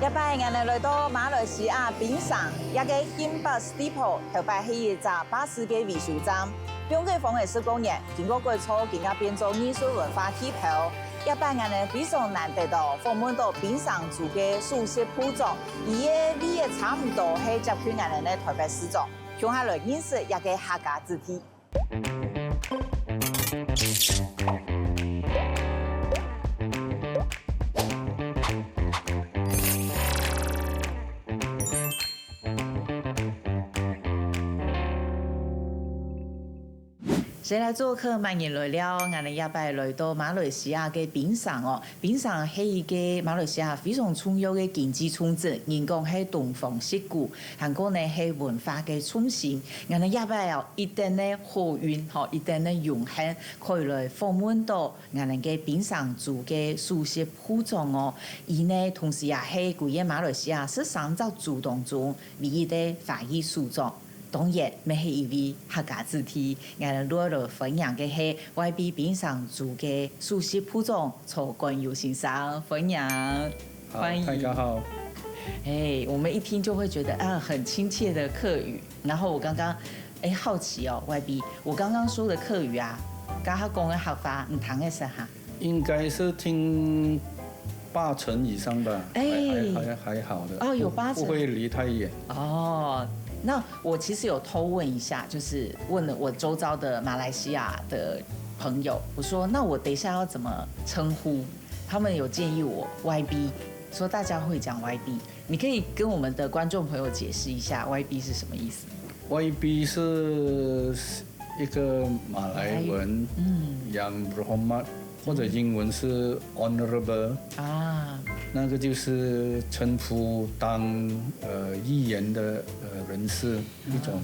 一摆俺哋来到马来西亚槟城一个金巴 Depot， 头摆起一只巴士嘅维修站。用嘅方嘅施工业经过改造，更加变做艺术文化气泡。一摆俺哋非常难得到访问到槟城做嘅熟悉铺装，伊嘅味也差唔多係接近俺哋嘅台北市装。向下来认识一个客家字体。谁来做客？慢言来了，我哋一摆来到马来西亚嘅槟城哦。槟城係一個馬來西亞非常重要嘅經濟重鎮，人講係東方矽谷，韓國呢係文化嘅中心。我哋一擺要一定嘅好運，嗬，一定嘅榮幸，可以來訪問到我哋嘅槟城做嘅熟悉鋪裝哦。而呢，同時也係古嘅馬來西亞13隻族當中唯一嘅華裔書裝。當然，咪係一位客家字體，我哋攞嚟分享嘅係外邊槟城做嘅熟悉鋪裝，曹冠佑先生分享，歡迎。大家好。哎，我們一聽就會覺得啊，很親切的客語。然後我剛剛好奇哦，外邊我剛剛說的客語啊，剛剛講嘅客話唔同嘅是哈？應該是聽80%以上吧，還好的。哦，有80%，不會離太遠。哦。那我其實有偷問一下，就是問了我周遭的馬來西亞的朋友，我說那我等一下要怎麼稱呼？他們有建議我 YB， 說大家會講 YB， 你可以跟我們的觀眾朋友解釋一下 YB 是什麼意思 YB 是一個馬來文，Yang Berhormat，或者英文是 Honorable 啊。那個就是稱呼當議員的人士一種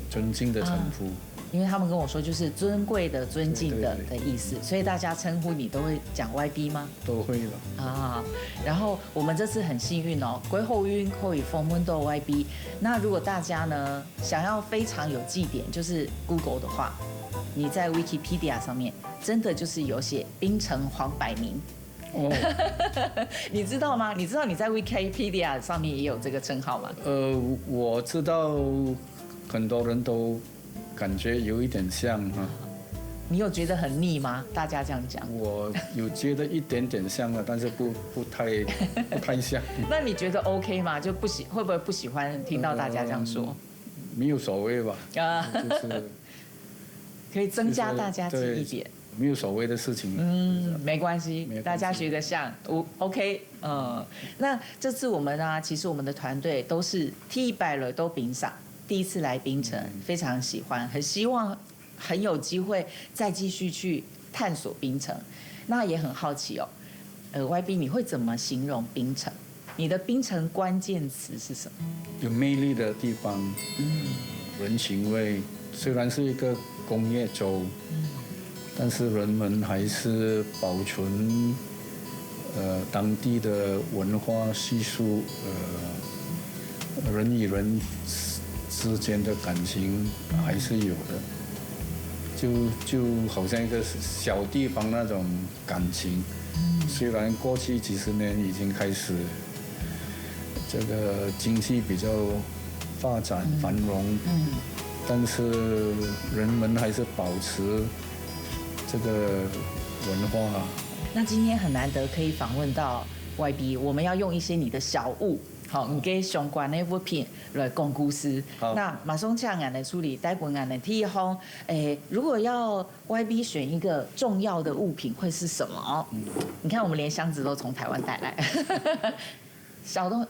尊敬的稱呼，因為他們跟我說就是尊貴的、尊敬的的意思，所以大家稱呼你都會講 YB 嗎？都會了啊。然後我們這次很幸運哦，歸後運可以訪問到 YB。那如果大家呢想要非常有記點，就是 Google 的話，你在 Wikipedia 上面真的就是有寫檳城黃百鳴。哦，你知道嗎？你知道你在 Wikipedia 上面也有這個稱號嗎？我知道很多人都感覺有一點像啊。你有覺得很膩嗎？大家這樣講。我有覺得一點點像了，但是不太像。那你覺得 OK 嗎？就會不會不喜歡聽到大家這樣說？沒有所謂吧。啊，就是可以增加大家記憶點。沒有所謂的事情，沒關係，大家覺得像，OK，那這次我們啊，其實我們的團隊都是第一擺來到檳城，第一次來檳城，非常喜歡，很希望很有機會再繼續去探索檳城。那也很好奇哦，YB 你會怎麼形容檳城？你的檳城關鍵詞是什麼？有魅力的地方，人情味，雖然是一個工業州。但是人們還是保存當地的文化習俗，人與人之間的感情還是有的，就好像一個小地方那種感情。雖然過去幾十年已經開始這個經濟比較發展繁榮，但是人們還是保持這個文化。那今天很難得可以訪問到 YB， 我們要用一些你的小物，好，你給相關的物品來講故事。那馬上請我們處理帶過我們第一項，如果要 YB 選一個重要的物品，會是什麼？你看我們連箱子都從台灣帶來，小東，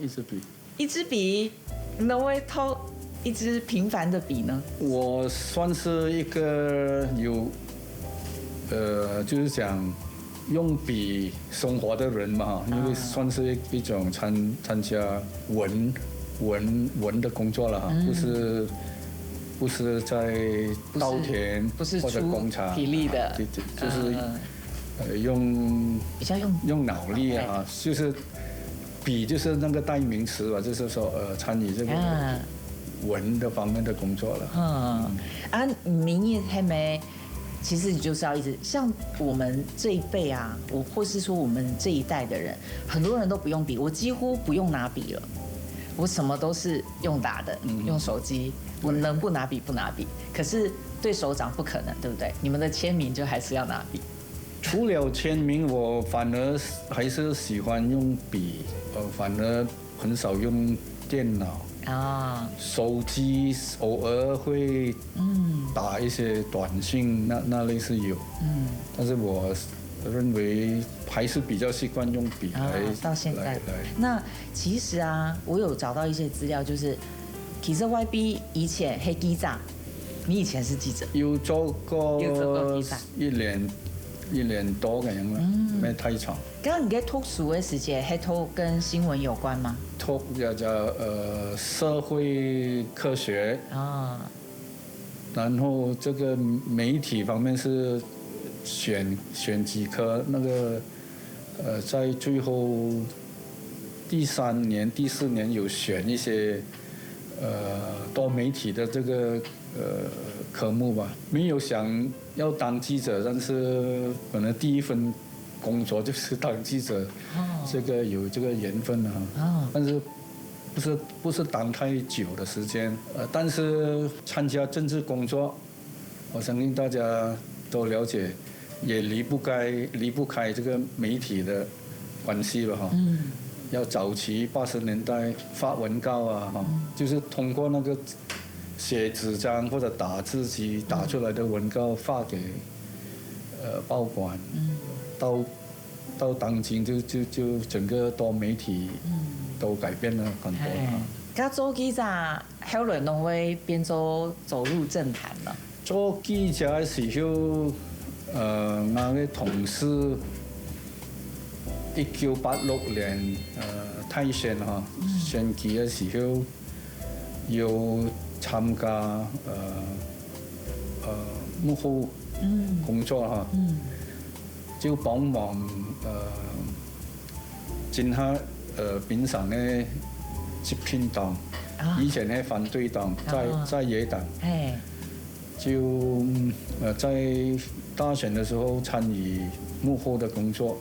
一支筆，一支筆，能會偷一支平凡的筆呢？我算是一個有。就是講用筆生活的人嘛，因為算是一種參加文的工作了哈，不是在稻田或者工廠，體力的，就是比較用腦力啊，就是筆就是那個代名詞吧，就是說參與這個文的方面的工作了。啊，明日係咪？其实你就是要一直像我们这一辈啊，或是说我们这一代的人，很多人都不用笔，我几乎不用拿笔了，我什么都是用打的，用手机，我能不拿笔不拿笔。可是对首长不可能，对不对？你们的签名就还是要拿笔。除了签名，我反而还是喜欢用笔，反而很少用电脑。手机偶尔会打一些短信，那类是有，但是我认为还是比较习惯用笔来。到现在，那其实啊，我有找到一些资料，就是其实 YB 以前是记者，你以前是记者，有做過一年多咁樣啦，咩太長。剛剛你嘅讀書嘅時間，係都跟新聞有關嗎？讀叫社會科學然後這個媒體方面是選幾科，那個在最後第3年、第4年有選一些多媒體的這個科目吧，沒有想要當記者，但是可能第一份工作就是當記者，這個有這個緣分啊。但是不是當太久的時間，但是參加政治工作，我相信大家都了解，也離不開這個媒體的關係了哈。要早期80年代發文稿啊，就是通過那個寫紙張或者打字機打出來的文稿發給報館，到當今就整個多媒體都改變了很多。咁做記者後來都會變做走入政壇啦。做記者嘅時候，我嘅同事1986年泰選哈選舉嘅時候有參加幕後工作哈，就幫忙整下檳城嘅執政黨，以前係反對黨，在野黨，就在大選的時候參與幕後的工作，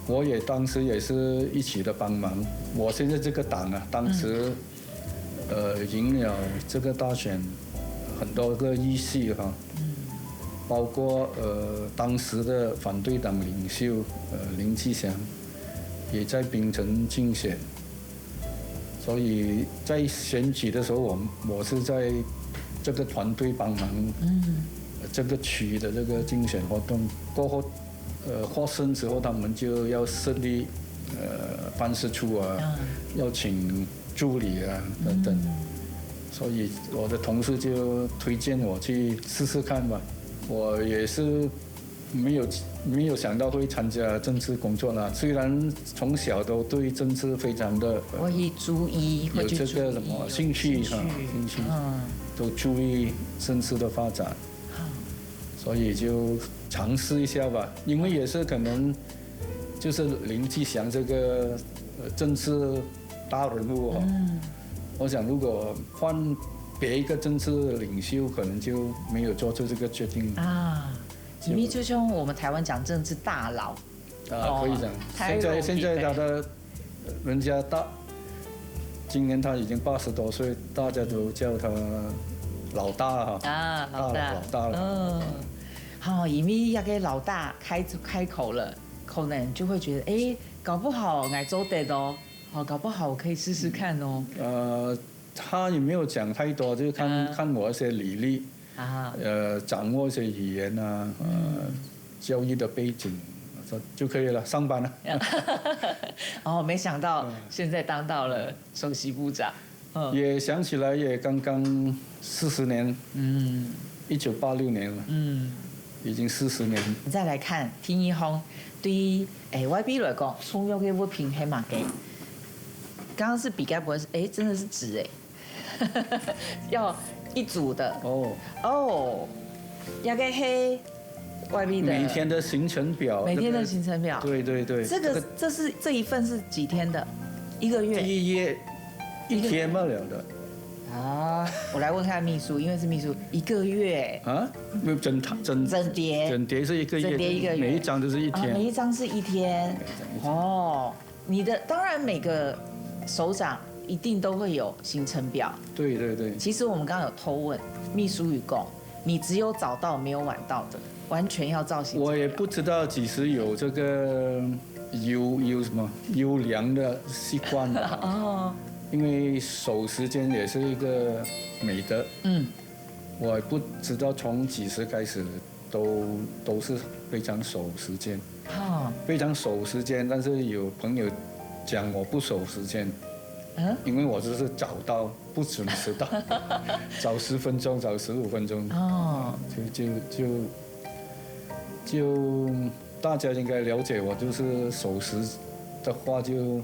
我也當時也是一起的幫忙。我現在這個黨啊，當時贏了這個大選很多個議席哈，包括當時的反對黨領袖林志祥也在檳城競選，所以在選舉的時候，我是在這個團隊幫忙，這個區的這個競選活動過後。獲勝之後，他們就要設立辦事處啊，要請助理啊等等，所以我的同事就推薦我去試試看吧。我也是沒有想到會參加政治工作啦，雖然從小都對政治非常的會注意，有這個什麼興趣，都注意政治的發展，所以就嘗試一下吧，因為也是可能就是林志祥這個政治大人物我想如果換別一個政治領袖，可能就沒有做出這個決定因為就像我們台灣講政治大佬可以講。現在他的人家今年他已經80多歲，大家都叫他老大老大了。因為一個老大開口了，可能就會覺得，搞不好我做得咯，搞不好我可以試試看哦。他也沒有講太多，就看我一些履歷，掌握一些語言啊，教育的背景，就可以了，上班了。沒想到現在當到了首席部長。也想起來也剛剛40年，1986年了。已經40年。再來看天一紅，對於YB 來講，重要嘅物品係乜嘅？剛剛是筆，該不會是真的是紙要一組的。要個係 YB 的每天的行程表。每天的行程表。對。這一份是幾天的？1個月。第一頁1天不了的。啊，我来问看秘书，因为是秘书1个月啊，没有整叠，整叠是1个月，整叠1个月，每一张都是1天，每一张是1天。哦，你的当然每个首长一定都会有行程表。对对对。其实我们刚刚有偷问秘书与共，你只有早到没有晚到的，完全要照行程表。我也不知道几时有这个优什么优良的习惯吧。哦。因为守时间也是一个美德。我也不知道从几时开始都是非常守时间。非常守时间，但是有朋友讲我不守时间。因为我就是早到，不准时到，早10分钟，早15分钟。就大家应该了解我，就是守时的话就。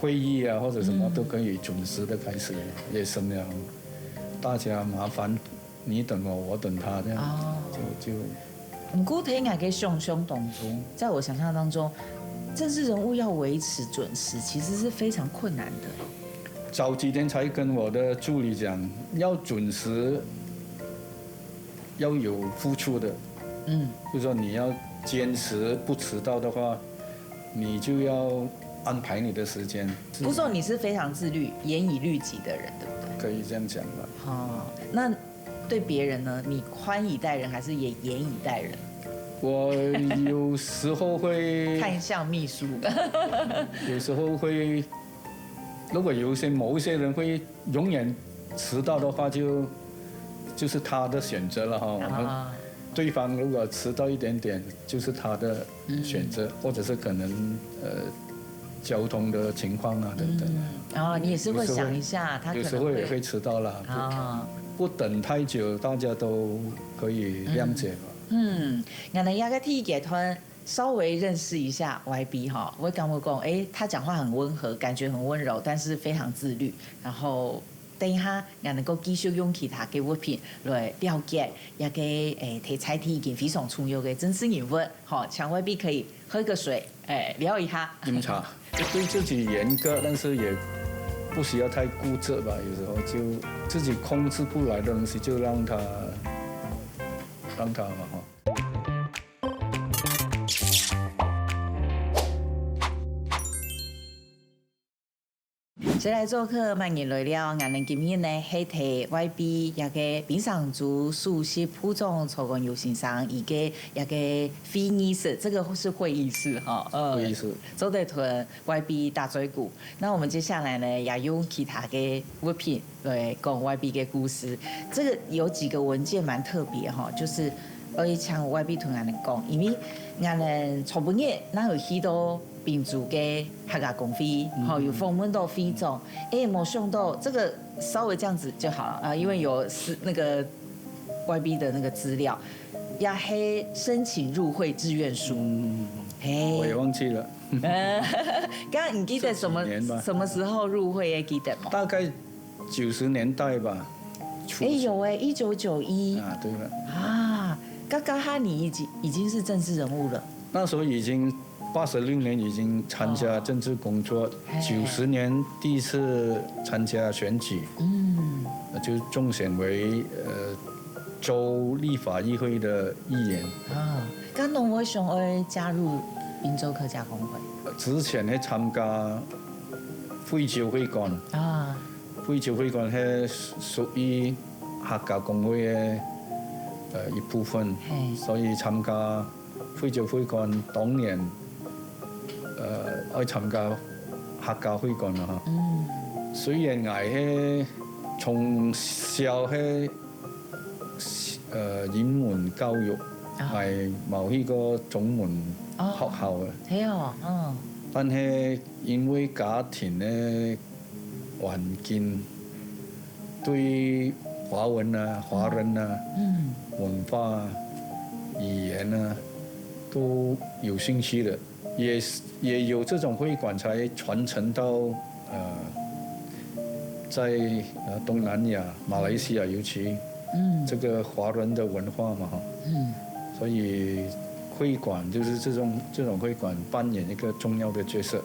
会议啊，或者什么都可以准时的开始，也省了大家麻烦，你等我，我等他这样，就。不过睇眼嘅想象当中，在我想象当中，政治人物要维持准时，其实是非常困难的。早几天才跟我的助理讲，要准时，要有付出的。就是说你要坚持不迟到的话，你就要。安排你的时间。不说你是非常自律、严以律己的人，对不对？可以这样讲吧。那对别人呢？你宽以待人，还是也严以待人？我有时候会看向秘书，有时候会，如果某一些人会永远迟到的话，就是他的选择了哈。对方如果迟到一点点，就是他的选择，或者是可能交通的情况啊等等。你也是会想一下，他可能有时候也会迟到了。不等太久，大家都可以谅解吧。我们要个替给团稍微认识一下 YB 哈。我刚刚讲，他讲话很温和，感觉很温柔，但是非常自律。然后等一下，我能够继续用其他嘅物品来了解，也嘅题材题已经非常重要嘅真实人物。好，请 YB 可以喝个水，聊一下。饮茶。对自己严格，但是也不需要太固执吧。有时候就自己控制不来的东西，就让它嘛哈。再来做客慢言来了，我们今天呢是提 YB 一個平常族熟悉普通草根游行上一個會議室，這個是會議室哈。會議室。周德屯 YB 大嘴鼓。那我們接下來呢，也用其他的物品來講 YB 的故事。這個有幾個文件蠻特別哈，就是像 YB 同我們講，因為我們從本業那有許多。民主嘅客家公會，有訪問到會總，沒想到這個稍微這樣子就好了啊，因為有那個 YB 的那個資料，也係申請入會志願書。我也忘記了。剛剛你記得什麼時候入會嘅記得嗎？大概90年代吧。有1991。啊，對了。啊，剛剛哈你已經是政治人物了。那時候已經。86年已經參加政治工作，90年第一次參加選舉，就中選為州立法議會的議員。咁侬為想要加入賓州客家公會？之前係參加惠州會館，惠州會館係屬於客家公會嘅一部分，所以參加惠州會館當年。愛參加客家會館啦嚇。雖然我係從小係英文教育，係冇去過中文學校嘅。但係因為家庭嘅環境對華文啊、華人啊、文化、語言啊都有興趣的。也有這種會館才傳承到在東南亞、馬來西亞尤其，這個華人的文化嘛，所以会馆，就是这种会馆扮演一个重要的角色。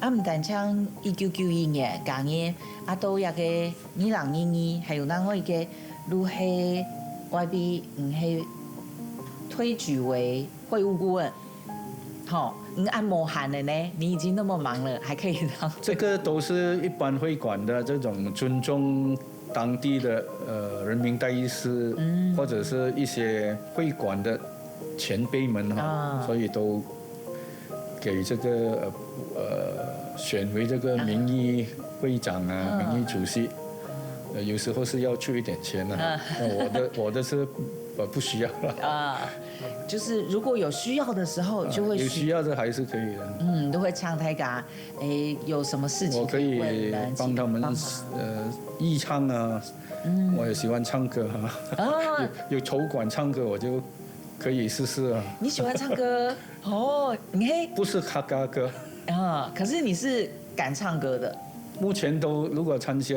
啊，唔但像1991年、今年啊，都一个2022，还有咱个一个如黑 YB 系推举为会务顾问，好，按摩函的呢，你已经那么忙了，还可以当这个都是一般会馆的这种尊重当地的人民代议士，或者是一些会馆的前辈们哈，所以都给这个选为这个名誉会长啊、名誉主席，有时候是要出一点钱的，我的是不需要了啊。就是如果有需要的时候，就会有需要的还是可以的。都会唱台噶，有什么事情我可以帮他们义唱啊，我也喜欢唱歌啊，有筹馆唱歌我就可以试试啊。你喜欢唱歌哦？你嘿，不是客家歌啊，可是你是敢唱歌的。目前都如果参加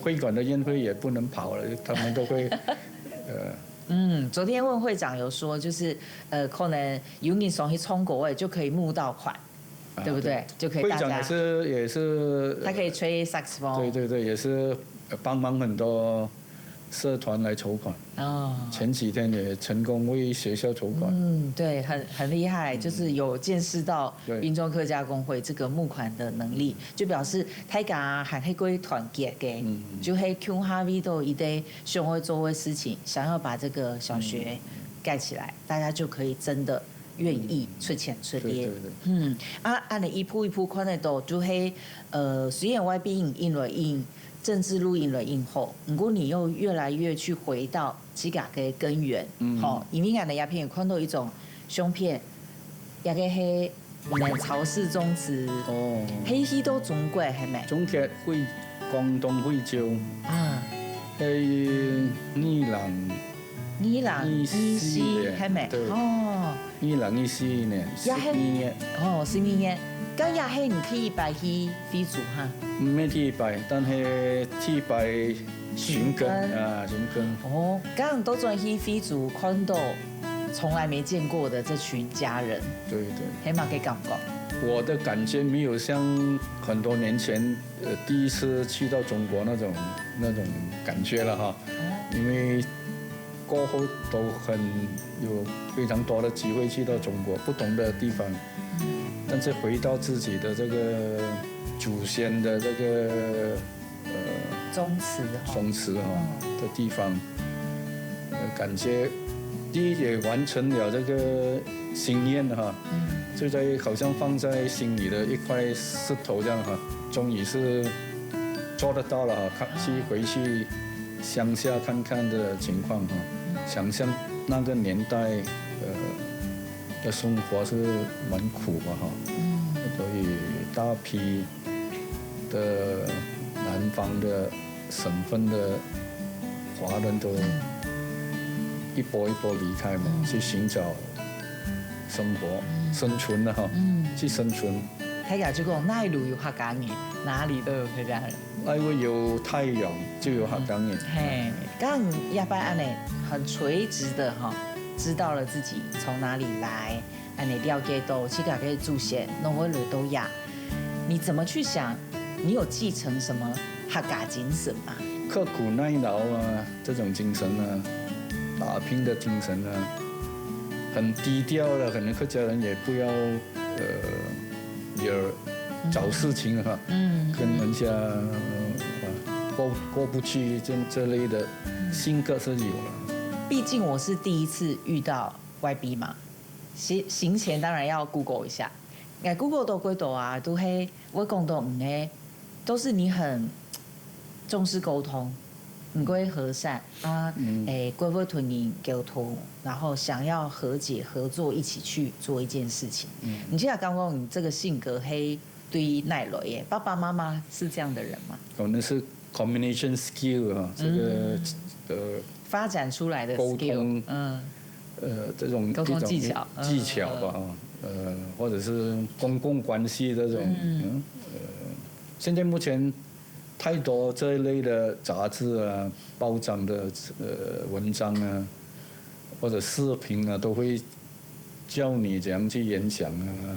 会馆的宴会也不能跑了，他们都会昨天问会长有说，就是可能有你送去冲国位就可以募到款，对不对？就可以大家。会长也是，他可以吹萨克斯风。对，也是帮忙很多社团来筹款。前几天也成功为学校筹款。对，很厉害，就是有见识到滨州客家工会这个募款的能力，就表示大家还可以团结嘅，就喺琼哈维都一堆想会做的事情，想要把这个小学盖起来，大家就可以真的愿意出钱出力。按你一步一步看得到，就喺虽然外边印了印。政治录音了以后，不过你又越来越去回到自家的根源，因为俺的鸦片看到一种胸片，也个系曹氏宗祠，黑许多中国系咪？中铁会广东惠州啊，係2024系咪？哦，2024年12月。12月。咁也係唔可以拜去非族哈？唔係去拜，但係去拜尋根啊，尋根。剛剛都轉去非族看到從來沒見過的這群家人。對，起碼嘅感覺。我的感覺沒有像很多年前第一次去到中國那種感覺了哈，因為過後都有非常多的機會去到中國不同的地方。但是回到自己的這個祖先的這個宗祠的地方，感覺第一也完成了這個心願哈，就在好像放在心裡的一塊石頭這樣哈，終於是做得到了哈，回去鄉下看看的情況哈，想象那個年代的生活是蠻苦吧哈，所以大批的南方的省份的華人都一波一波離開嘛，去尋找生活、生存的哈，去生存。睇下就講哪一路有客家人，哪裡都有客家人。那會有太陽就有客家人。嘿，剛亞伯安呢很垂直的哈。知道了自己從哪裡來，按你了解到自己嘅祖先，農會裏都呀。你怎麼去想？你有繼承什麼客家精神嗎？刻苦耐勞啊，這種精神啊，打拼的精神啊，很低調的，可能客家人也不要找事情哈，跟人家過不去這類的性格是有了。畢竟我是第一次遇到 YB 嘛，行前當然要 Google 一下。Google 到幾多啊？都係我講到都是你很重視溝通，唔會和善啊，規會同人溝通，然後想要和解合作，一起去做一件事情。你記得剛剛你這個性格係對奈落耶，爸爸媽媽是這樣的人嗎？可能是 combination skill 啊，這個發展出來的 skill， 這種溝通技巧吧，或者是公共關係這種，現在目前太多這一類的雜誌啊、報章的文章啊，或者視頻啊，都會教你怎样去演讲啊，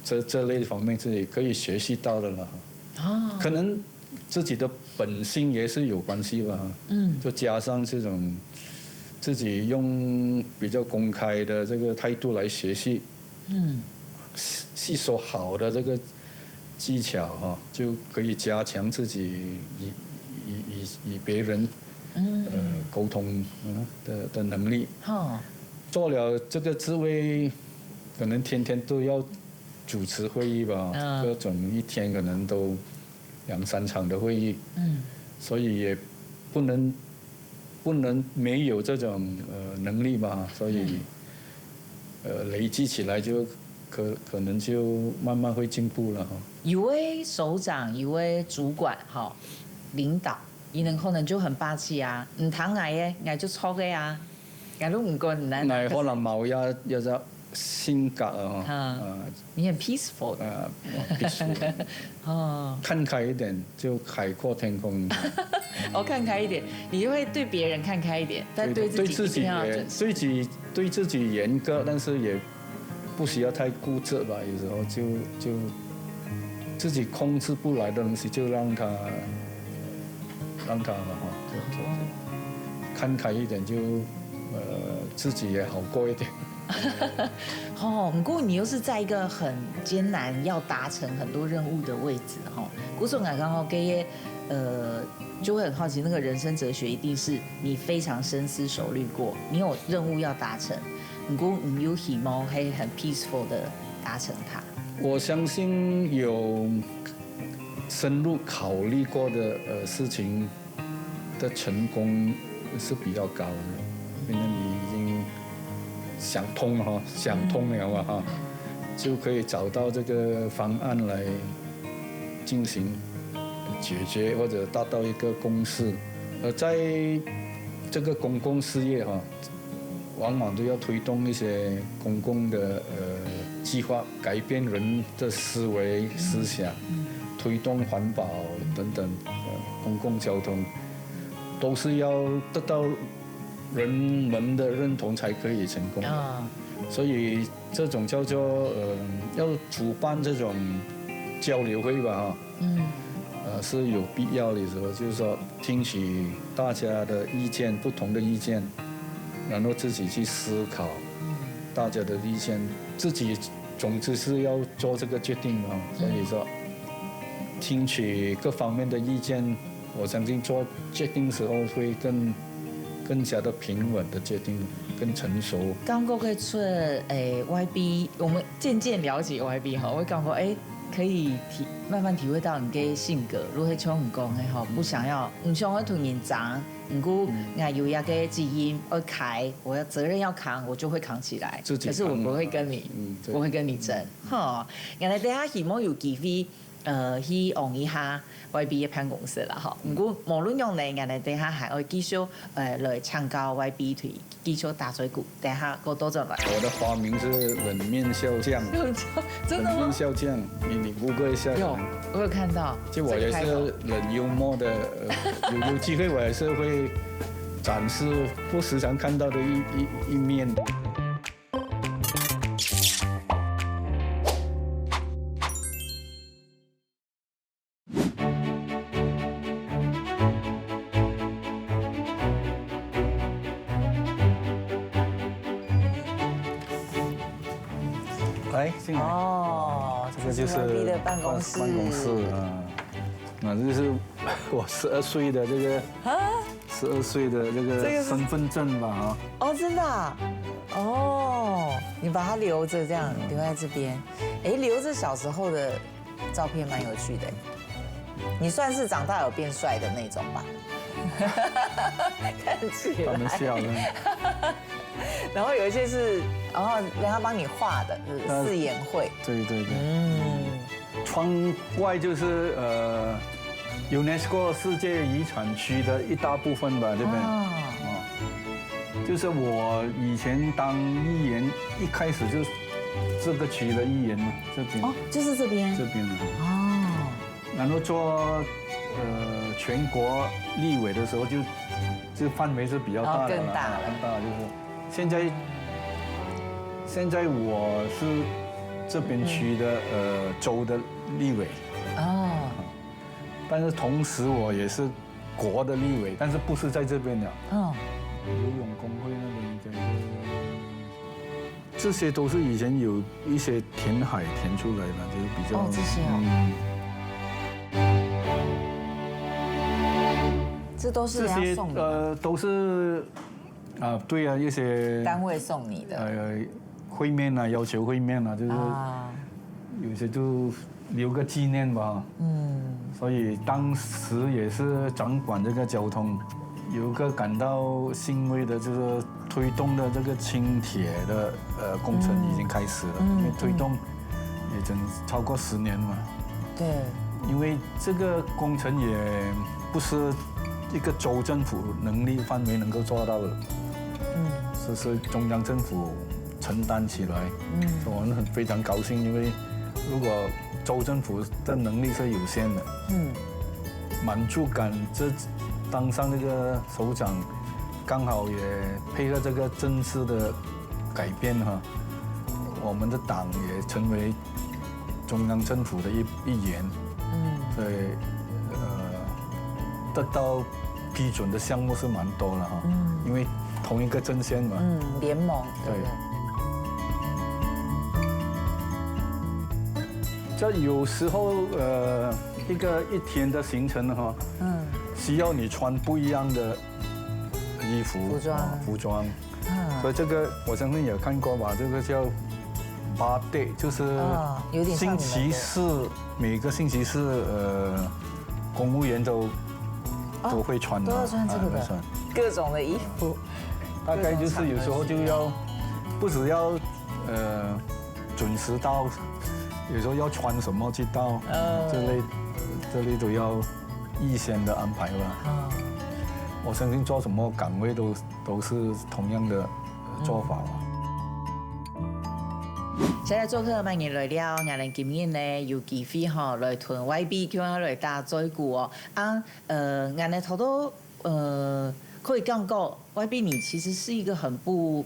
这类方面是可以学习到的了。可能自己的本性也是有关系吧。就加上这种自己用比较公开的这个态度来学习，吸收好的这个技巧哈，就可以加强自己与别人沟通的能力。做了这个职位，可能天天都要主持会议吧，各种一天可能都2、3场的会议，所以也不能没有这种能力吧，所以累积起来就可能就慢慢会进步了哈。一位首长，一位主管，领导，伊能可能就很霸气啊，唔通挨嘅，挨就錯嘅啊，挨都唔過唔難。挨可能某一隻性格你很 peaceful。peaceful。看開一點就海闊天空。看開一點，你就會對別人看開一點，但對自己一定要準時。對自己嚴格，但是也不需要太固執吧。有時候就自己控制不來的東西，就讓它看開一點，就自己也好過一點。不過你又是在一個很艱難要達成很多任務的位置古總剛剛給就會很好奇，那個人生哲學一定是你非常深思熟慮過，你有任務要達成，不過你有希望可以很 peaceful 的達成它。我相信有深入考慮過的事情的成功是比較高的，因為你已經想通了嘛就可以找到這個方案來進行解決或者達到一個共識。而在這個公共事業往往都要推動一些公共的計劃，改變人的思維思想，推動環保等等公共交通，都是要得到人們的認同才可以成功。所以這種叫做要主辦這種交流會吧是有必要的時候，就是說聽取大家的意見，不同的意見，然後自己去思考大家的意見，自己總之是要做這個決定嘛。所以說聽取各方面的意見，我相信做決定時候會更加的平穩的決定，更成熟。剛剛會出YB， 我們漸漸了解 YB 我感覺可以慢慢體會到你嘅性格。如果像你講嘅不想要同人爭，不過我有一個責任要扛，我要責任要扛，我就會扛起來。可是我不會跟你，不會跟你爭。原來等下希望有機會。去往一下 YB 嘅辦公室啦，不過無論用嚟，我哋等下還會繼續來唱歌 YB 團，繼續打水鼓，等下過多陣來。我的花名是冷面笑匠。真的嗎？冷面笑匠，你Google一下。有，我有看到。就我也是冷幽默的，有機會我也是會展示不時常看到的一面。来，进来。这个就是YB的办公室。那就是我12岁的这个12岁的这个身份证吧真的你把它留着，这样留在这边。留着小时候的照片蛮有趣的。你算是长大有变帅的那种吧？看起来。他们笑了。然后有一些是，然后人家帮你画的，是四眼会。对。窗外就是UNESCO 世界遗产区的一大部分吧，这边。就是我以前当议员，一开始就这个区的议员嘛，这边。就是这边。这边。然后做全国立委的时候就范围是比较大的了，更大了。就是现在我是这边区的州的立委哦，但是同时我也是国的立委，但是不是在这边的。嗯，游泳工会那边应该是，这些都是以前有一些填海填出来的，就是比较这些这都是人家送的都是对啊，一些单位送你的会面啊，要求会面啊，就是有些就留个纪念吧。所以当时也是掌管这个交通，有个感到欣慰的，就是推动的这个轻铁的工程已经开始了，因为推动也整超过10年嘛。对，因为这个工程也不是一个州政府能力范围能够做到的，是中央政府承担起来。我们非常高兴，因为如果州政府的能力是有限的，满足感这当上这个首长，刚好也配合这个政治的改变哈，我们的党也成为中央政府的一员，所以得到批准的项目是蛮多了哈，因为同一个阵线嘛，联盟对。这有时候一天的行程哈，需要你穿不一样的衣服服装，所以这个我相信也看过吧，这个叫 bar day， 就是星期四每个星期四公务员都会穿的，都要穿这个的，各种的衣服，大概就是有时候就要不只要准时到。有时候要穿什么去到，这类都要预先的安排吧。我相信做什么岗位都是同样的做法吧。现在做客慢嘢来了，我哋今日呢有机会来同 YB 叫我来打嘴鼓哦。我哋头都可以讲过 YB 你其实是一个很不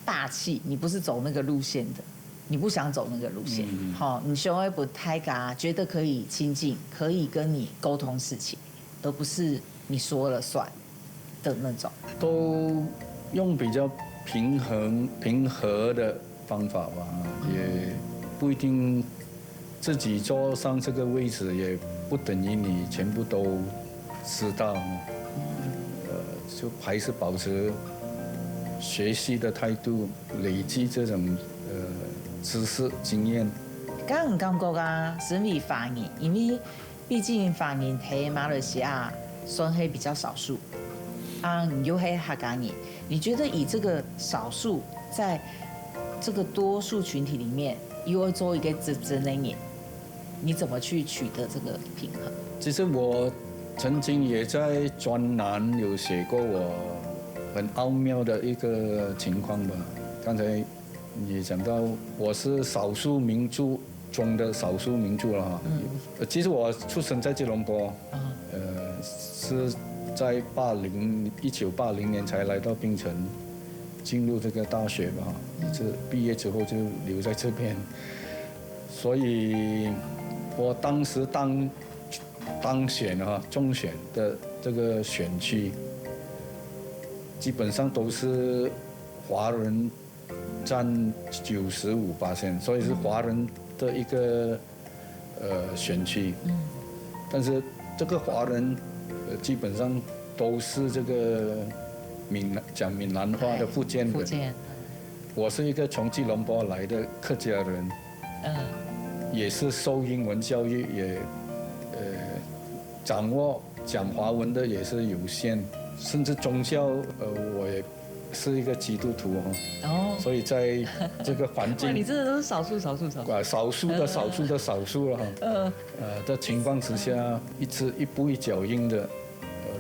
霸气，你不是走那个路线的。你不想走那个路线，你稍微不太敢，觉得可以亲近，可以跟你沟通事情，而不是你说了算的那种。都用比较平和的方法吧，也不一定自己坐上这个位置，也不等于你全部都知道。就还是保持学习的态度，累积这种知識經驗，敢唔感覺啊？身為華人，因為畢竟華人喺馬來西亞算係比較少數，你又係客家人，你覺得以這個少數在這個多數群體裡面，又要做一個執政的人，你怎麼去取得這個平衡？其實我曾經也在專欄有寫過我很奧妙的一個情況吧，剛才。也講到我是少數民族中的少數民族了哈。其實我出生在吉隆坡，是在1980年才來到檳城，進入這個大學吧。這畢業之後就留在這邊，所以我當時當選哈中選的這個選區，基本上都是華人。占95%，所以是華人的一個選區。但是這個華人基本上都是這個講閩南話的福建人。我是一個從吉隆坡來的客家人，也是受英文教育，也掌握講華文的也是有限，甚至宗教我也。是一個基督徒所以在這個環境，你真的都是少數了的情況之下，一步一腳印的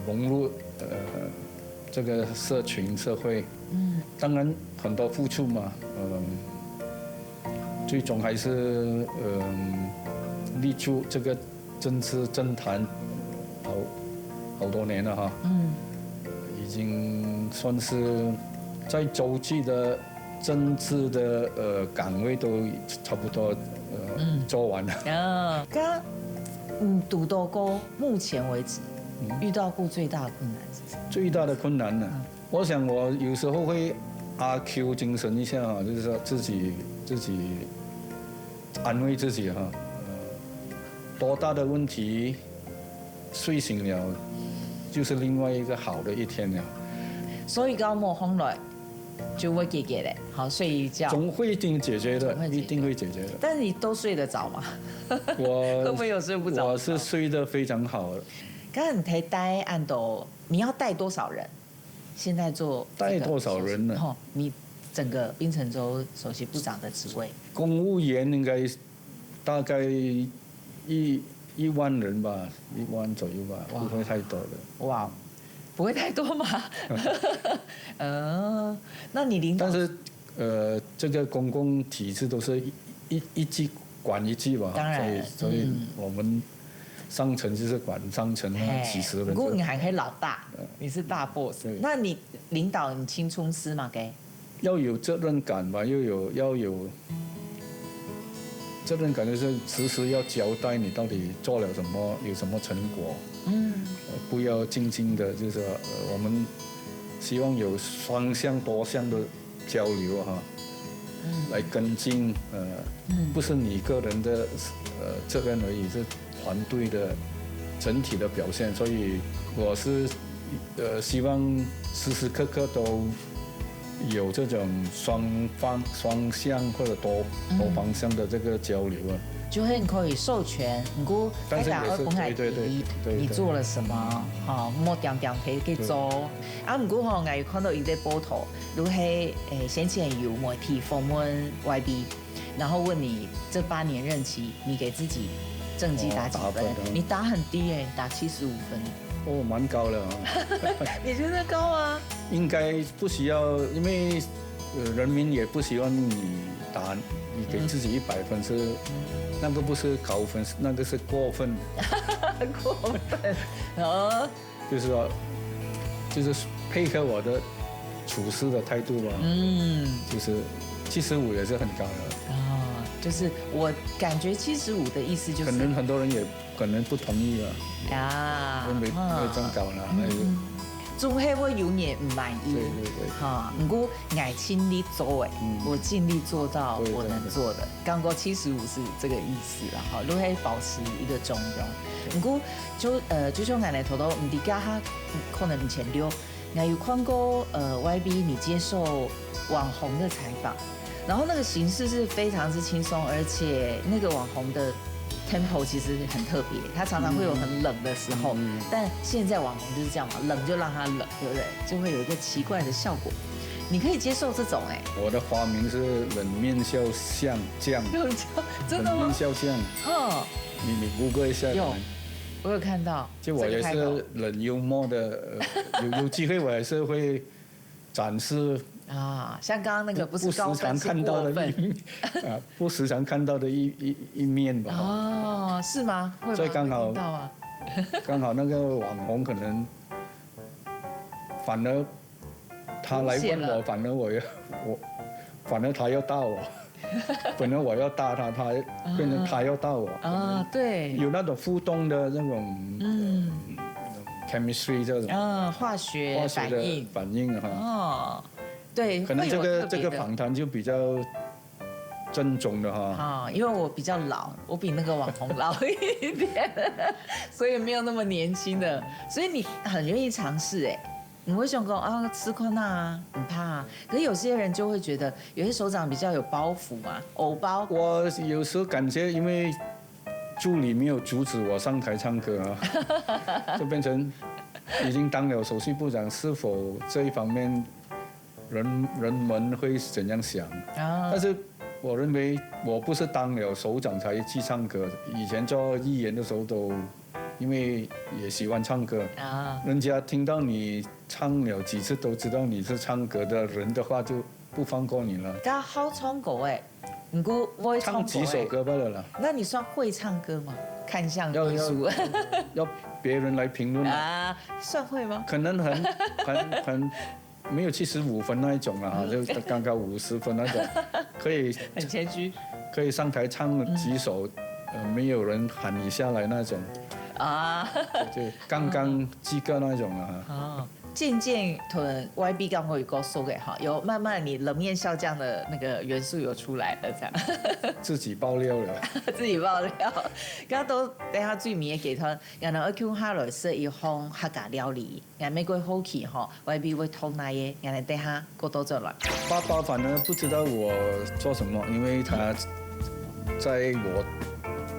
融入這個社群社會，當然很多付出嘛，最終還是立足這個政治政壇好多年了哈。已經算是在洲際的政治的岗位都差不多做完了。刚刚杜多哥目前为止遇到过最大的困难是什么？最大的困难呢？我想我有时候会阿 Q 精神一下啊，就是说自己安慰自己哈，多大的问题，睡醒了就是另外一个好的一天了。所以刚莫风来就会解决的，好睡一觉，总会一定解决的，一定会解决的。但是你都睡得着吗？我会不会有睡不着？我是睡得非常好的。刚刚你提带按斗，你要带多少人？现在做带多少人呢？你整个槟城州首席部长的职位，公务员应该大概1万人吧，1万左右吧，不会太多的。哇，不会太多吗？那你领导？但是这个公共体制都是一级管一级吧，当然，所以我们上层就是管上层啊，几十人。不过你还可以老大，你是大 boss。那你领导你青春司嘛？给要有责任感吧，要有责任感，就是时时要交代你到底做了什么，有什么成果。不要静静的，就是我们希望有双向多项的交流哈，来跟进不是你个人的责任而已，是团队的整体的表现。所以我是希望时时刻刻都有这种双向或者多方向的这个交流啊。就很可以授权，不过大家要讲下你做了什么，哈，莫点点提去做。啊，不过吼，我有看到伊在报道，如係先前有媒体访问 YB， 然后问你这8年任期，你给自己政绩打几分？你打很低耶，打75分。哦，蛮高了啊。你觉得高吗？应该不需要，因为人民也不希望你打，你给自己100分是，那个不是高分，那个是过分。过分哦。就是说，就是配合我的处事的态度吧。就是75也是很高的。就是我感觉75的意思就是，可能很多人也可能不同意了。啊，没这么高了。总係會有點唔滿意，不過我盡力做誒，我盡力做到我能做的。剛過75是這個意思啦，哈，都係保持一個中庸。不過就像我哋頭到唔知家下可能唔前溜，我有看過YB 你接受網紅的採訪，然後那個形式是非常之輕鬆，而且那個網紅的tempo 其實很特別，它常常會有很冷的時候，但現在網紅就是這樣嘛，冷就讓它冷，對不對？就會有一個奇怪的效果。你可以接受這種哎？我的花名是冷面笑匠，真的嗎？冷面笑匠，你Google一下。有，我有看到。就我也是冷幽默的，有機會我也是會展示。像剛剛那個不是高分是過分，不時常看到的一面吧。是嗎？會嗎？所以剛好那個網紅可能反而他來問我，反而他要打我，本來我要打他，他變成他要打我。對，有那種互動的那種chemistry 這種化學反應哈。對，可能這個訪談就比較正宗的哈。因為我比較老，我比那個網紅老一點，所以沒有那麼年輕的，所以你很願意嘗試哎。你會想講吃寬啊，很怕啊。可是有些人就會覺得，有些首長比較有包袱嘛，偶包。我有時候感覺，因為助理沒有阻止我上台唱歌啊，就變成已經當了首席部長，是否這一方面？人們會怎樣想？但是我認為我不是當了首長才去唱歌，以前做議員的時候都，因為也喜歡唱歌，人家聽到你唱了幾次都知道你是唱歌的人的話，就不放過你了。他好唱歌哎，不過我會唱幾首歌罷了啦。那你算會唱歌嗎？看相藝術要別人來評論算會嗎？可能很没有75分那一种啊，就刚刚50分那种，可以很谦虚可以上台唱几首，没有人喊你下来那种，啊。就刚刚及格那种啊。哦，渐渐同 YB 刚会告诉给哈，有慢慢你冷面笑匠的那个元素有出来了，这样。自己爆料了。自己爆料，刚都等下最迷的给他，然后去下来是一项客家料理，然后美国好奇哈，YB 会通那嘢，然后等下过多做来。爸爸反而不知道我做什么，因为他在我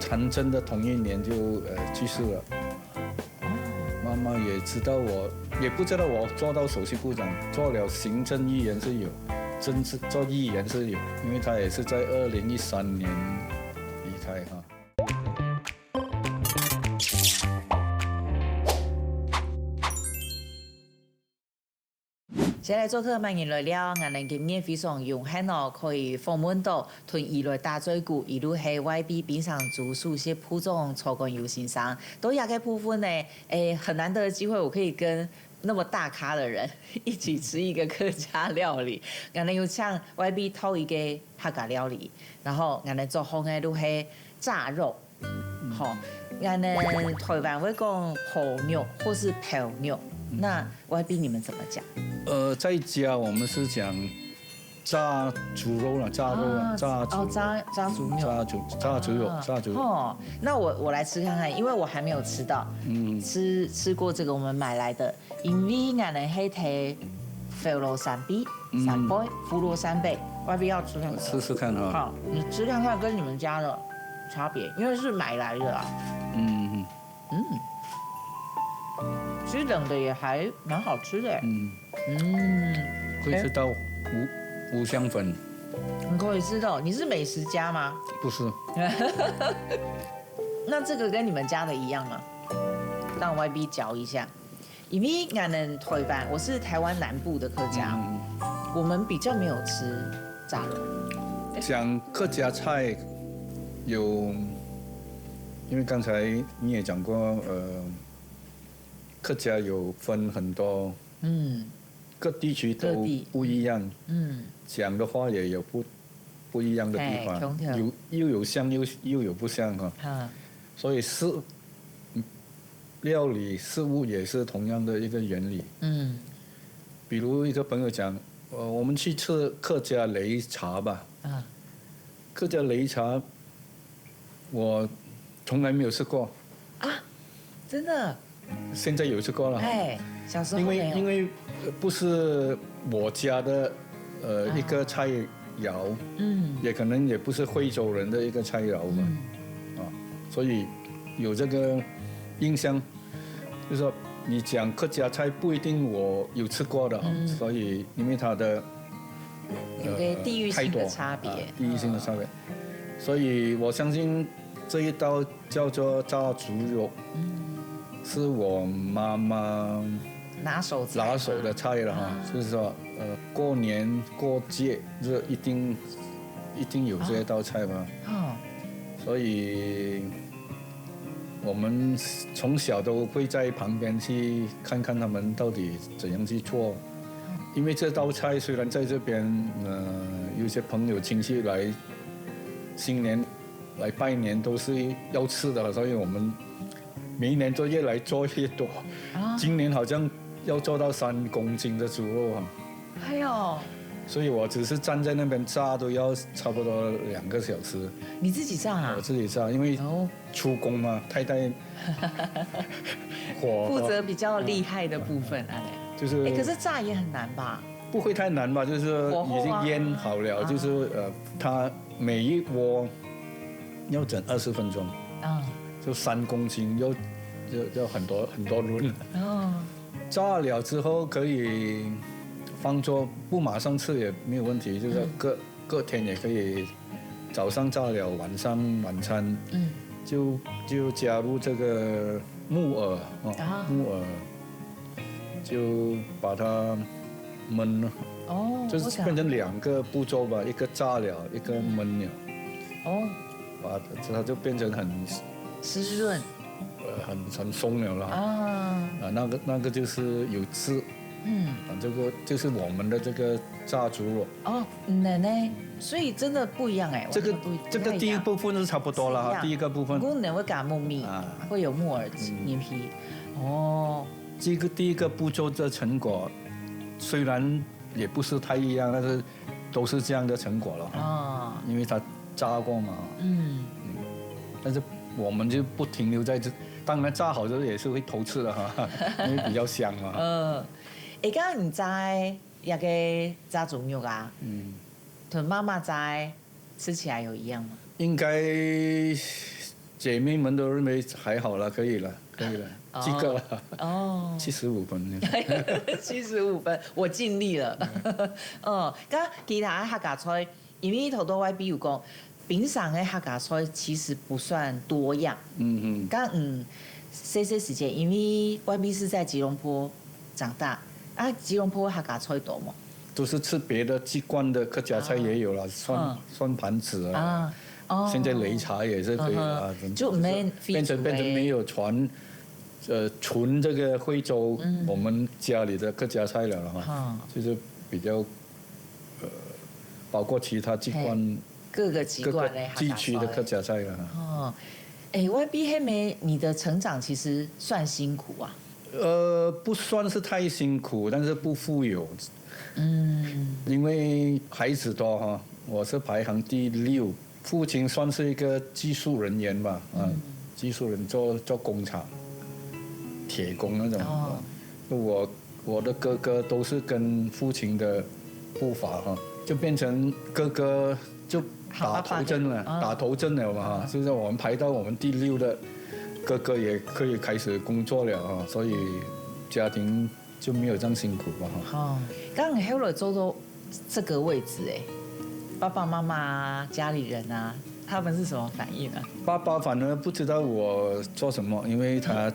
参政的同一年就去世了。妈妈也知道我，也不知道我做到首席部长，做了行政议员是有，政治做议员是有，因为他也是在2013年离开哈。接來做客萬人來了，我哋今日非常榮幸哦，可以訪問到同伊來大嘴鼓，一路係 YB 冰上族首席部長曹光友先生。都亞個部分呢，很難得的機會，我可以跟那麼大咖的人一起吃一個客家料理。我哋要請 YB 偷一個客家料理，然後我哋做紅嘅都係炸肉，好，我哋台灣會講婆牛或是泡牛，那 YB 你們怎麼講？在家我们是讲炸猪肉了，炸肉了，炸猪肉，炸猪肉，炸猪肉，炸猪肉。哦，那我来吃看看，因为我还没有吃到，吃过这个我们买来的，因为我们黑睇福罗三杯，福罗三杯，外边要吃看看，试试看哈。好，你吃看看跟你们家的差别，因为是买来的啦。其实冷的也还蛮好吃的。会知道五香粉。你可以知道，你是美食家吗？不是。那这个跟你们家的一样吗？让 YB 嚼一下。因为我们台湾，我是台湾南部的客家，我们比较没有吃炸肉。讲客家菜有，因为刚才你也讲过，客家有分很多，各地区都不一样，讲的话也有不一样的地方，又有像又有不像哈，所以料理事物也是同样的一个原理，比如一个朋友讲，我们去吃客家擂茶吧，客家擂茶我从来没有吃过啊，真的。现在有吃过了，小时候因为不是我家的一个菜肴，也可能也不是惠州人的一个菜肴嘛，所以有这个印象，就是说你讲客家菜不一定我有吃过的，所以因为它的有个地域性的差别，地域性的差别，所以我相信这一道叫做炸猪肉。是我妈妈拿手的菜了哈，就是说过年过节这一定有这道菜嘛，所以我们从小都会在旁边去看看他们到底怎样去做，因为这道菜虽然在这边有些朋友亲戚来新年来拜年都是要吃的，所以我们每一年都越来做越多，今年好像要做到3公斤的猪肉啊！哎呦！所以我只是站在那边炸都要差不多2个小时。你自己炸啊？我自己炸，因为出工嘛，太太火负责比较厉害的部分啊。就是，可是炸也很难吧？不会太难吧？就是已经腌好了，就是它每一锅要整20分钟。就3公斤，要很多轮。炸了之后可以放桌，不马上吃也没有问题，就是隔天也可以，早上炸了，晚上晚餐，就加入这个木耳，木耳就把它焖了。就是变成2个步骤吧，一个炸了，一个焖了。把它就变成很湿润，很松了啦。那个就是有汁，这个就是我们的这个家族了。哦，奶奶，所以真的不一样哎。这个第一部分是差不多了哈，第一个部分。我奶会嘎木米，会有木耳黏皮。哦，这个第一个步骤的成果，虽然也不是太一样，但是都是这样的成果了哈。因为它炸过嘛。但是我们就不停留在这，当然炸好之后也是会偷吃的哈，因为比较香嘛。刚刚你在那个炸猪肉啊，和妈妈在吃起来有一样吗？应该姐妹们都认为还好了，可以了，及格了。75分。75分，我尽力了。刚其他的客家菜，因为头多位比如讲，平常的客家菜其实不算多样。刚这些时间，因为外面是在吉隆坡长大。吉隆坡客家菜多吗？都是吃别的籍贯的客家菜也有了，酸盘子啊，现在擂茶也是可以啊，就变成没有纯这个惠州我们家里的客家菜了哈，就是比较包括其他籍贯各个籍贯的地区的客家菜了。外边黑妹，你的成长其实算辛苦啊。不算是太辛苦，但是不富有。因为孩子多哈，我是排行第6，父亲算是一个技术人员吧，技术人做工厂，铁工那种。我的哥哥都是跟父亲的步伐哈，就变成哥哥就打头阵了嘛哈，就是我们排到我们第6的。哥哥也可以开始工作了啊，所以家庭就没有这样辛苦吧哈。刚刚后来做到这个位置哎，爸爸妈妈家里人啊，他们是什么反应啊？爸爸反而不知道我做什么，因为他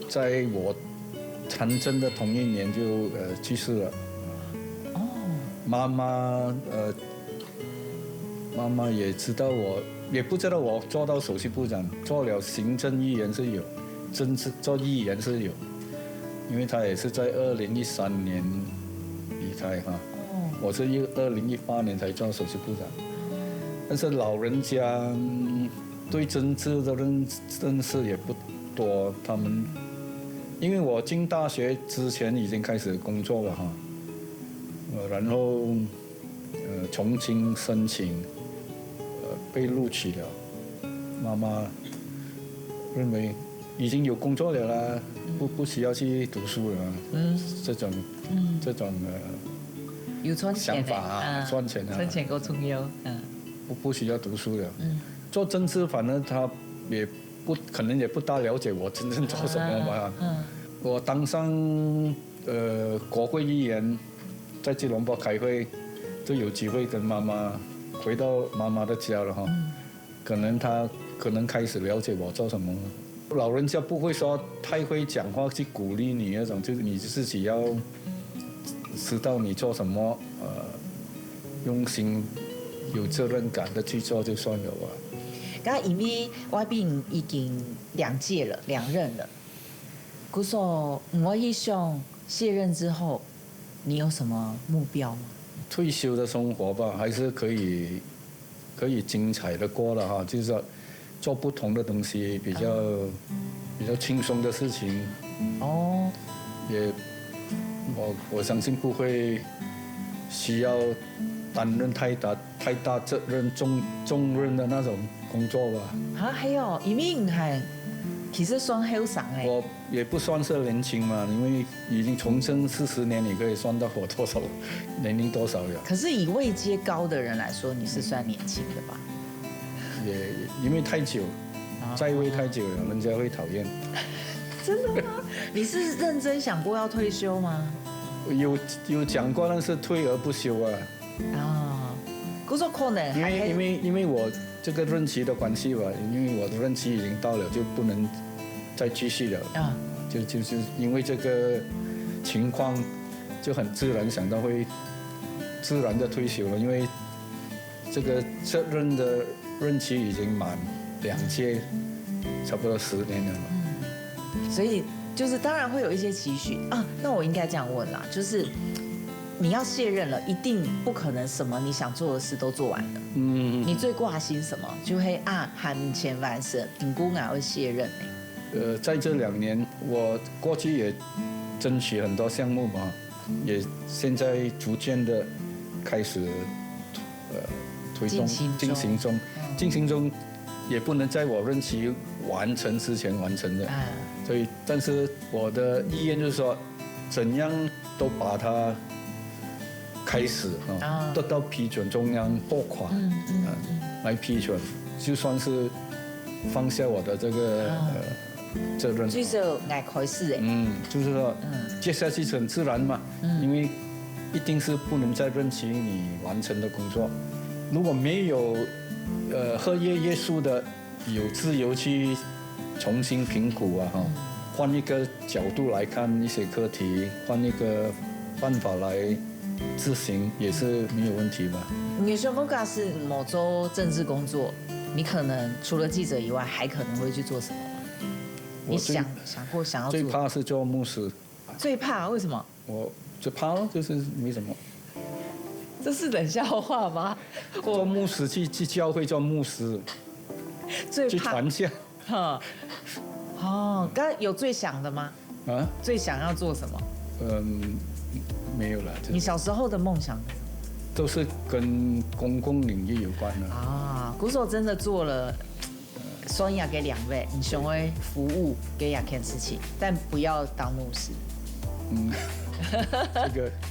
在我参政的同一年就去世了。妈妈也知道我。也不知道我做到首席部长，做了行政议员是有，政治做议员是有，因为他也是在2013年离开哈。我是2018年才做首席部长，但是老人家对政治的认识也不多，他们因为我进大学之前已经开始工作了哈，然后重新申请。被录取了，妈妈认为已经有工作了啦，不需要去读书了。这种有赚钱想法啊，赚钱啊，赚钱够重要。不需要读书了。做政治，反正他可能也不大了解我真正做什么吧。我当上国会议员，在吉隆坡开会，就有机会跟妈妈。回到妈妈的家了哈，可能开始了解我做什么。老人家不会说太会讲话去鼓励你那种，就是你自己要知道你做什么，用心有责任感的去做就算了吧。刚因为我并已经2任了，故说我一想卸任之后，你有什么目标吗？退休的生活吧，还是可以精彩的过了哈，就是说做不同的东西，比较轻松的事情。也我相信不会需要担任太大责任重任的那种工作吧。还有，因为你还其实算后生哎。我也不算是年轻嘛，因为已经从政40年，你可以算到我多少年龄多少了。可是以位阶高的人来说，你是算年轻的吧？也因为太久，在位太久了，人家会讨厌。真的吗？你是认真想过要退休吗？有讲过，但是退而不休啊。可是可能因为我这个任期的关系吧，因为我的任期已经到了，就不能再继续了。就是因为这个情况，就很自然想到会自然的退休了，因为这个责任的任期已经满2届，差不多10年了嘛。所以就是当然会有一些期许啊。那我应该这样问啦，就是你要卸任了，一定不可能什么你想做的事都做完了。你最挂心什么？就会喊前完成，评估哪会卸任呢？在这2年，我过去也争取很多项目嘛，也现在逐渐的开始推动进行中，也不能在我任期完成之前完成的。所以，但是我的意愿就是说，怎样都把它开始得到批准，中央拨款来批准，就算是放下我的这个责任。就是爱开始就是说接下去是很自然嘛，因为一定是不能在任期你完成的工作，如果没有合约约束的，有自由去重新评估换一个角度来看一些课题，换一个办法来执行也是没有问题吧。你说不管是某州政治工作，你可能除了记者以外，还可能会去做什么吗？你想过想要做？最怕是做牧师。最怕为什么？我最怕就是没什么。这是冷笑话吗？做牧师去教会做牧师，最怕去传教。刚刚有最想的吗？最想要做什么？没有了。你小时候的梦想都是跟公共领域有关的。古手真的做了双亚给2位，你成为服务给亚 Ken 事情，但不要当牧师。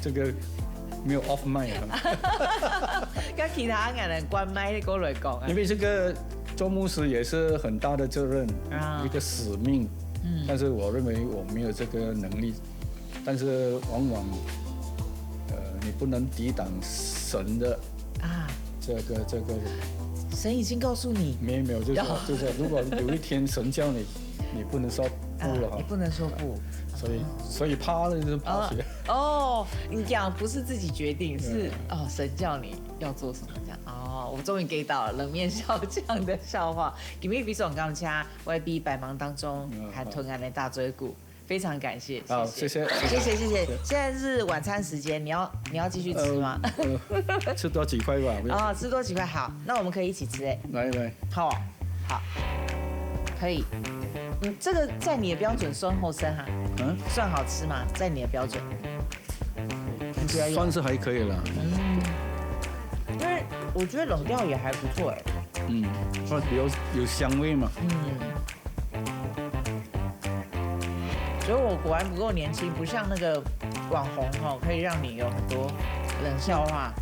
这个没有 off mic 跟其他人关麦的过来讲。因为这个做牧师也是很大的责任，一个使命。但是我认为我没有这个能力，但是往往你不能抵挡神的这个。神已经告诉你。没有，就是如果有一天神叫你，你不能说不了你不能说不。所以怕了就是怕血。你讲不是自己决定，是神叫你要做什么这样。我终于 get 到了冷面笑匠的笑话。今天比总刚掐 YB 百忙当中还吞安的大椎骨，非常感谢。好，谢谢。现在是晚餐时间，你要继续吃吗？吃多几块吧。吃多几块好，那我们可以一起吃来。好，可以。这个在你的标准酸后生算好吃吗？在你的标准，算是还可以了。因为我觉得冷掉也还不错有香味嘛。所以我果然不够年轻，不像那个网红可以让你有很多冷笑话。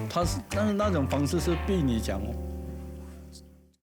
他是那种方式是逼你讲